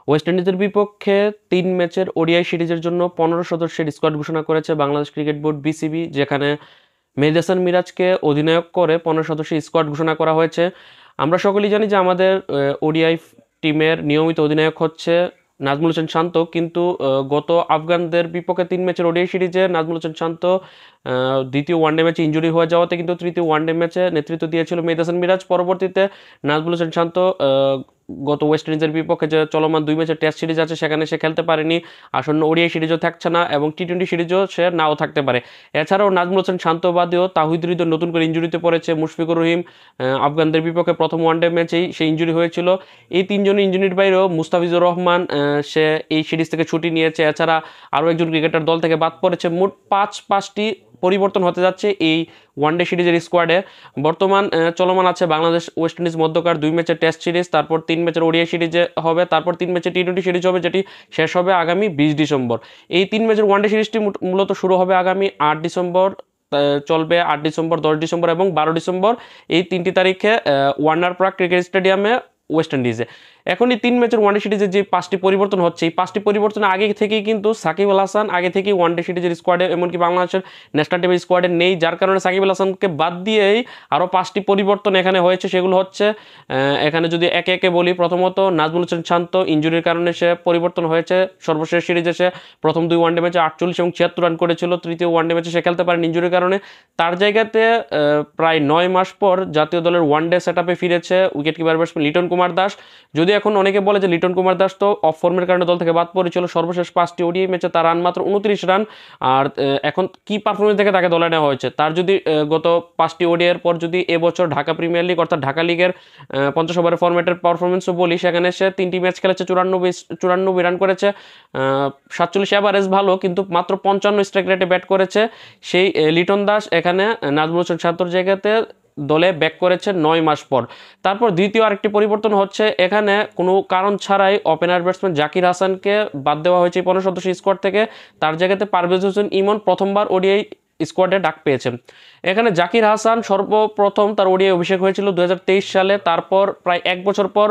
West ইন্ডিজের বিপক্ষে ৩ ম্যাচের ওডিআই সিরিজের জন্য ১৫ সদস্যের স্কোয়াড ঘোষণা করেছে বাংলাদেশ ক্রিকেট বোর্ড বিসিবি, যেখানে মেহেদী হাসান মিরাজকে অধিনায়ক করে ১৫ সদস্যের স্কোয়াড ঘোষণা করা হয়েছে। আমরা সকলেই জানি যে আমাদের ওডিআই টিমের নিয়মিত অধিনায়ক হচ্ছে নাজমুল হোসেন শান্ত, কিন্তু গত আফগানদের বিপক্ষে ৩ ম্যাচের ওডিআই সিরিজে নাজমুল হোসেন শান্ত দ্বিতীয় ওয়ানডে ম্যাচে ইনজুরি হয়ে যাওয়াতে কিন্তু তৃতীয় ওয়ানডে ম্যাচে নেতৃত্ব দিয়েছিল মেহেদী হাসান মিরাজ। পরবর্তীতে নাজমুল হোসেন শান্ত গত ওয়েস্ট ইন্ডিজের বিপক্ষে যে চলমান 2 ম্যাচের টেস্ট সিরিজ আছে সেখানে সে খেলতে পারেনি, আসন্ন ওডিআই সিরিজও থাকছে না এবং টি-20 সিরিজও সে নাও থাকতে পারে। এছাড়াও নাজমুল হোসেন শান্ত বাদেও তাহিদ হৃদয় নতুন করে ইনজুরিতে পড়েছে। মুশফিকুর রহিম আফগানদের বিপক্ষে প্রথম ওয়ানডে ম্যাচেই সে ইনজুরি হয়েছিল। এই তিনজনের ইনজুরির বাইরেও মুস্তাফিজুর রহমান সে এই সিরিজ থেকে ছুটি নিয়েছে। এছাড়া আরও একজন ক্রিকেটার দল থেকে বাদ পড়েছে। মোট পাঁচটি পরিবর্তন হতে যাচ্ছে এই ওয়ানডে সিরিজের স্কোয়াডে। বর্তমান চলমান আছে বাংলাদেশ ওয়েস্ট ইন্ডিজ মধ্যকার 2 ম্যাচের টেস্ট সিরিজ, তারপর 3 ম্যাচের ওডিআই সিরিজে হবে, তারপর 3 ম্যাচের টি-20 সিরিজ হবে, যেটি শেষ হবে আগামী 20 ডিসেম্বর। এই 3 ম্যাচের ওয়ানডে সিরিজটি মূলত শুরু হবে আগামী 8 ডিসেম্বর, চলবে 8 ডিসেম্বর, 10 ডিসেম্বর এবং 12 ডিসেম্বর, এই 3টি তারিখে ওয়ার্নার পার্ক ক্রিকেট স্টেডিয়ামে ওয়েস্ট ইন্ডিজে। এখন এই 3 ম্যাচের ওয়ানডে সিরিজে যে 5টি পরিবর্তন হচ্ছে, এই 5টি পরিবর্তন আগে থেকেই কিন্তু সাকিব আল হাসান আগে থেকেই ওয়ানডে সিরিজের স্কোয়াডে, এমনকি বাংলাদেশের ন্যাশনাল টিমের স্কোয়াডে নেই, যার কারণে সাকিব আল হাসানকে বাদ দিয়েই আরও 5টি পরিবর্তন এখানে হয়েছে। সেগুলো হচ্ছে, এখানে যদি একে একে বলি, প্রথমত নাজমুল হোসেন শান্ত ইনজুরির কারণে সে পরিবর্তন হয়েছে। সর্বশেষ সিরিজে সে প্রথম 2 ওয়ানডে ম্যাচে 48 এবং 76 রান করেছিল, তৃতীয় ওয়ানডে ম্যাচে সে খেলতে পারেন ইনজুরির কারণে। তার জায়গাতে প্রায় 9 মাস পর জাতীয় দলের ওয়ানডে সেটআপে ফিরেছে wicket keeper batsman Liton Kumar Das. যদি এখন অনেকে বলে যে লিটন কুমার দাস তো অফ ফর্মের কারণে দল থেকে বাদ পড়েছিল, সর্বশেষ 5টি ওডিআই ম্যাচে তার রান মাত্র 29 রান। আর এখন কি পারফরমেন্স দেখে তাকে দলে নেওয়া হয়েছে, তার যদি গত 5টি ওডিআইয়ের পর যদি এবছর ঢাকা প্রিমিয়ার লিগ অর্থাৎ ঢাকা লিগের 50 ওভারের ফরম্যাটের পারফরমেন্সও বলি, সেখানে সে 3টি ম্যাচ খেলেছে, 94 রান করেছে, 47 অ্যাভারেজ ভালো, কিন্তু মাত্র 55 স্ট্রাইক রেটে ব্যাট করেছে। সেই লিটন দাস এখানে নাজমুল হোসেন শান্তর জায়গাতে দলে ব্যাক করেছে 9 মাস পর। তারপর দ্বিতীয় আরেকটি পরিবর্তন হচ্ছে, এখানে কোনো কারণ ছাড়াই ওপেনার ব্যাটসম্যান জাকির হাসানকে বাদ দেওয়া হয়েছে 15 সদস্য স্কোয়াড থেকে। তার জায়গাতে পারভেজ হোসেন ইমন প্রথমবার ওডিআই স্কোয়াডে ডাক পেয়েছেন। এখানে জাকির হাসান সর্বপ্রথম তার ওডিআই অভিষেক হয়েছিল 2023 সালে, তারপর প্রায় 1 বছর পর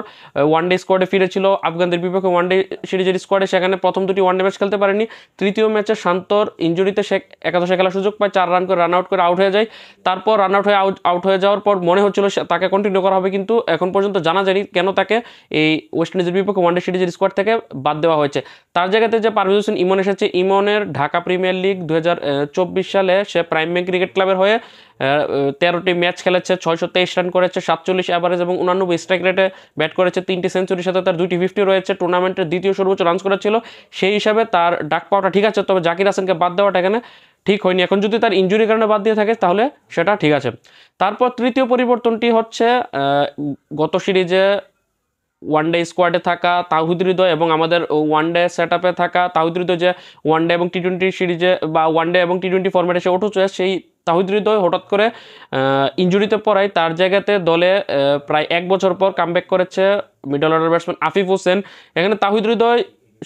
ওয়ানডে স্কোয়াডে ফিরেছিল আফগানদের বিপক্ষে ওয়ানডে সিরিজের স্কোয়াডে। সেখানে প্রথম 2টি ওয়ানডে ম্যাচ খেলতে পারেনি, তৃতীয় ম্যাচে শান্তর ইনজুরিতে সে একাদশে খেলার সুযোগ পায়, 4 রান করে রান আউট করে আউট হয়ে যায়। তারপর রান আউট হয়ে যাওয়ার পর মনে হচ্ছিল তাকে কন্টিনিউ করা হবে, কিন্তু এখন পর্যন্ত জানা যায়নি কেন তাকে এই ওয়েস্ট ইন্ডিজের বিপক্ষে ওয়ানডে সিরিজের স্কোয়াড থেকে বাদ দেওয়া হয়েছে। তার জায়গাতে যে পারভেজ হোসেন ইমন এসেছে, ইমনের ঢাকা প্রিমিয়ার লিগ 2024 সালে সে প্রাইম ব্যাংক ক্রিকেট ক্লাবের হয়ে 13টি ম্যাচ খেলেছে, 623 রান করেছে, 47 অ্যাভারেজ এবং 89 স্ট্রাইক রেটে ব্যাট করেছে, 3টি সেঞ্চুরির সাথে তার 2টি 50 রয়েছে, টুর্নামেন্টের দ্বিতীয় সর্বোচ্চ রান করেছিল। সেই হিসাবে তার ডাক পাওয়াটা ঠিক আছে, তবে জাকির হাসানকে বাদ দেওয়াটা এখানে ঠিক হয়নি। এখন যদি তার ইনজুরির কারণে বাদ দিয়ে থাকে তাহলে সেটা ঠিক আছে। তারপর তৃতীয় পরিবর্তনটি হচ্ছে, গত সিরিজে ওয়ানডে স্কোয়াডে থাকা তাহিদ হৃদয় এবং আমাদের ওয়ানডে সেটআপে থাকা তাহিদ হৃদয় যে ওয়ানডে এবং টি-20 সিরিজে বা ওয়ানডে এবং টি-20 ফরম্যাটে সে উঠেছে, সেই তাহিদ হৃদয় হঠাৎ করে ইনজুরিতে পড়ায় তার জায়গাতে দলে প্রায় 1 বছর পর কামব্যাক করেছে middle order batsman Afif Hossain. এখানে তাহিদ হৃদয়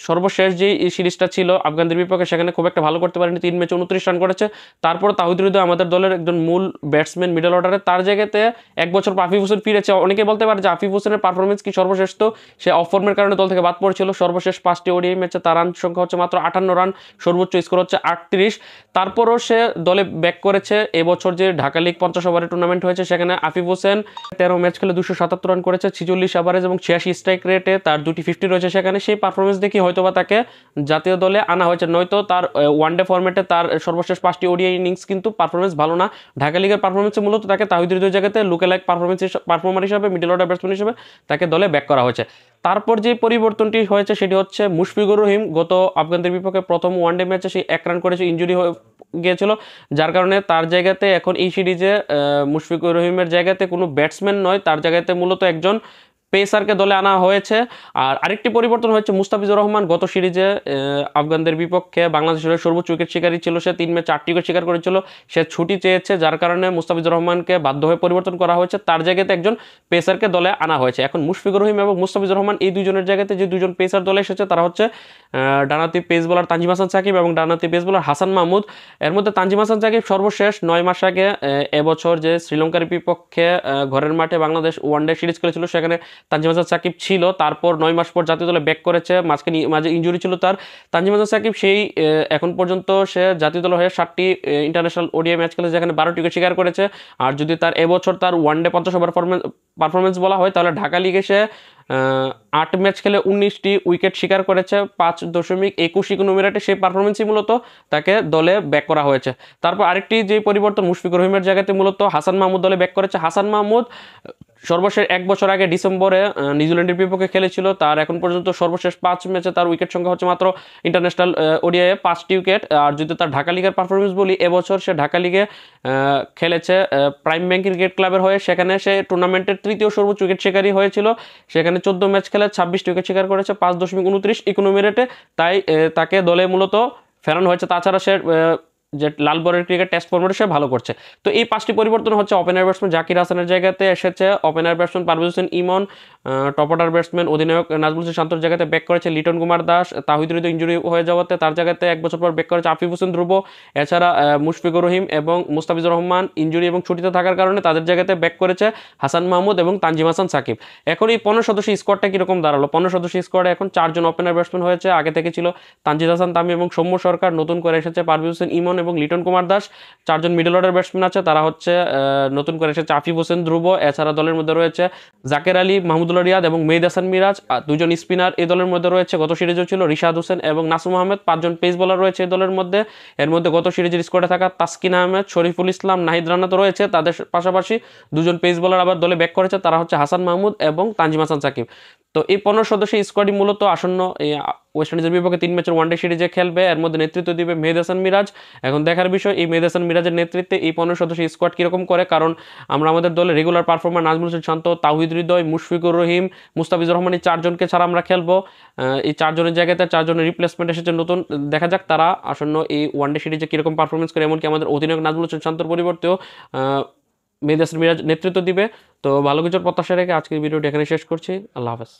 সর্বশেষ যে সিরিজটা ছিল আফগানদের বিপক্ষে, সেখানে খুব একটা ভালো করতে পারেনি, 3 ম্যাচে 29 রান করেছে। তারপর তাহিদ হৃদয় আমাদের দলের একজন মূল ব্যাটসম্যান মিডল অর্ডারে, তার জায়গাতে 1 বছর পর আফিফ হোসেন ফিরেছে। অনেকে বলতে পারে যে আফিফ হোসেনের পারফরমেন্স কি সর্বশেষ, তো সে অফ ফর্মের কারণে দল থেকে বাদ পড়েছিল। সর্বশেষ 5টি ওডিআই ম্যাচে তার রান সংখ্যা হচ্ছে মাত্র 58 রান, সর্বোচ্চ স্কোর হচ্ছে 38। তারপরও সে দলে ব্যাক করেছে। এবছর যে ঢাকা লিগ 50 ওভারের টুর্নামেন্ট হয়েছে, সেখানে আফিফ হোসেন 13 ম্যাচ খেলে 277 রান করেছে, 46 অ্যাভারেজ এবং 86 স্ট্রাইক রেটে তার 2টি 50 রয়েছে। সেখানে সেই পারফরমেন্স দেখি হয়তোবা তাকে জাতীয় দলে আনা হয়েছে, নয়তো তার ওয়ানডে ফরম্যাটে তার সর্বশেষ 5টি ওডিআই ইনিংস কিন্তু পারফরমেন্স ভালো না। ঢাকা লিগের পারফরমেন্সে মূলত তাকে তাহিদ হৃদয় জায়গাতে লুকেলাইক পারফর্মার হিসাবে, মিডল অর্ডার ব্যাটসম্যান হিসেবে তাকে দলে ব্যাক করা হয়েছে। তারপর যে পরিবর্তনটি হয়েছে সেটি হচ্ছে মুশফিকুর রহিম গত আফগানদের বিপক্ষে প্রথম ওয়ানডে ম্যাচে সে 1 রান করেছে, ইনজুরি হয়ে গিয়েছিল, যার কারণে তার জায়গাতে এখন এই সিরিজে মুশফিকুর রহিমের জায়গাতে কোনো ব্যাটসম্যান নয়, তার জায়গাতে মূলত একজন পেসারকে দলে আনা হয়েছে। আর আরেকটি পরিবর্তন হয়েছে, মুস্তাফিজুর রহমান গত সিরিজে আফগানদের বিপক্ষে বাংলাদেশের সর্বোচ্চ উইকেট শিকারী ছিল, সে 3 ম্যাচে 8টি উইকেট শিকার করেছিল, সে ছুটি চেয়েছে, যার কারণে মুস্তাফিজুর রহমানকে বাধ্য হয়ে পরিবর্তন করা হয়েছে, তার জায়গাতে একজন পেসারকে দলে আনা হয়েছে। এখন মুশফিকুর রহিম এবং মুস্তাফিজুর রহমান এই দুজনের জায়গাতে যে দুজন পেসার দলে এসেছে তারা হচ্ছে ডানাতি পেস বোলার তানজিম হাসান সাকিব এবং ডানাতি পেস বোলার হাসান মাহমুদ। এর মধ্যে তানজিম হাসান সাকিব সর্বশেষ 9 মাস আগে এবছর যে শ্রীলঙ্কার বিপক্ষে ঘরের মাঠে বাংলাদেশ ওয়ানডে সিরিজ খেলেছিল, সেখানে তানজিম হাসান সাকিব ছিল, তারপর 9 মাস পর জাতীয় দলে ব্যাক করেছে, মাঝে ইনজুরি ছিল তার। তানজিম হাসান সাকিব সেই এখন পর্যন্ত সে জাতীয় দল হয়ে 7টি ইন্টারন্যাশনাল ওডিআই ম্যাচ খেলেছে, যেখানে 12টি উইকেট শিকার করেছে। আর যদি তার এবছর তার ওয়ানডে 50 ওভার পারফরমেন্স বলা হয়, তাহলে ঢাকা লিগে সে 8 ম্যাচ খেলে 19টি উইকেট শিকার করেছে 5.21 মিনিটে। সেই পারফরমেন্সই মূলত তাকে দলে ব্যাক করা হয়েছে। তারপর আরেকটি যে পরিবর্তন, মুশফিকুর রহিমের জায়গাতে মূলত হাসান মাহমুদ দলে ব্যাক করেছে। হাসান মাহমুদ সর্বশেষ 1 বছর আগে ডিসেম্বরে নিউজিল্যান্ডের বিপক্ষে খেলেছিল। তার এখন পর্যন্ত সর্বশেষ 5 ম্যাচে তার উইকেট সংখ্যা হচ্ছে মাত্র ইন্টারন্যাশনাল ওডিআইয়ে 5টি উইকেট। আর যদি তার ঢাকা লিগের পারফরমেন্স বলি, এবছর সে ঢাকা লিগে খেলেছে প্রাইম ব্যাংক ক্রিকেট ক্লাবের হয়ে, সেখানে সে টুর্নামেন্টের 3য় সর্বোচ্চ উইকেট শিকারী হয়েছিল। সেখানে 14 ম্যাচ খেলে 26টি উইকেট শিকার করেছে 5.29 মিনিটে। তাই তাকে দলে মূলত ফেরানো হয়েছে। তাছাড়া সে যে লাল বলের ক্রিকেট টেস্ট ফর্মেটে সে ভালো করছে। তো এই 5টি পরিবর্তন হচ্ছে। ওপেনার ব্যাটসম্যান জাকির হাসানের জায়গাতে এসেছে opener batsman Parvez Hossain Emon, top order batsman অধিনায়ক নাজমুল হোসেন শান্তর জায়গাতে ব্যাক করেছে লিটন কুমার দাস। তাহিদ হৃদয় ইঞ্জুরি হয়ে যাওয়াতে তার জায়গাতে 1 বছর পর ব্যাক করেছে আফিফ হোসেন ধ্রুব। এছাড়া মুশফিকুর রহিম এবং মুস্তাফিজুর রহমান ইঞ্জুরি এবং ছুটিতে থাকার কারণে তাদের জায়গাতে ব্যাক করেছে হাসান মাহমুদ এবং তানজিম হাসান সাকিব। এখন এই 15 সদস্য স্কোয়াডটা কীরকম দাঁড়ালো? 15 সদস্য স্কোয়াডে এখন 4 জন ওপেনার ব্যাটসম্যান হয়েছে। আগে থেকে ছিল তানজিদ হাসান তামিম এবং সৌম্য সরকার, নতুন করে এসেছে পারভেজ হোসেন ইমন এবং লিটন কুমার দাস। 4 জন মিডল অর্ডার ব্যাটসম্যান আছে, তারা হচ্ছে নতুন করে এসেছে আফিফ হোসেন ধ্রুব। এছাড়া দলের মধ্যে রয়েছে জাকের আলী, মাহমুদুল্লাহ রিয়াদ এবং মেহেদী হাসান মিরাজ। 2 জন স্পিনার এই দলের মধ্যে রয়েছে, গত সিরিজেও ছিল রিশাদ হোসেন এবং নাসুম আহমেদ। 5 জন পেস বোলার রয়েছে এই দলের মধ্যে। এর মধ্যে গত সিরিজের স্কোয়াডে থাকা তাসকিন আহমেদ, শরীফুল ইসলাম, নাহিদ রানা তো রয়েছে। তাদের পাশাপাশি 2 জন পেস বোলার আবার দলে ব্যাক করেছে, তারা হচ্ছে হাসান মাহমুদ এবং তানজিম হাসান সাকিব। তো এই 15 সদস্যের স্কোয়াডই মূলত আসন্ন ওয়েস্ট ইন্ডিজের বিপক্ষে 3 ম্যাচের ওয়ানডে সিরিজে খেলবে। এর মধ্যে নেতৃত্ব দিবে মেহেদী হাসান মিরাজ। এখন দেখার বিষয় এই মেহেদী হাসান মিরাজের নেতৃত্বে এই 15 সদস্যের স্কোয়াড কীরকম করে, কারণ আমরা আমাদের দলে রেগুলার পারফর্মার নাজমুল হোসেন শান্ত, তাওহিদ হৃদয়, মুশফিকুর রহিম, মুস্তাফিজুর রহমান এই 4 জনকে ছাড়া আমরা খেলবো। এই 4 জনের জায়গাতে 4 জনের রিপ্লেসমেন্ট এসেছে নতুন। দেখা যাক তারা আসন্ন এই ওয়ানডে সিরিজে কীরকম পারফরমেন্স করে। এমনকি আমাদের অধিনায়ক নাজমুল হোসেন শান্তর পরিবর্তেও মেহেদী হাসান মিরাজ নেতৃত্ব দিবে। তো ভালো কিছুর প্রত্যাশা রেখে আজকের ভিডিওটি এখানে শেষ করছি। আল্লাহ হাফেজ।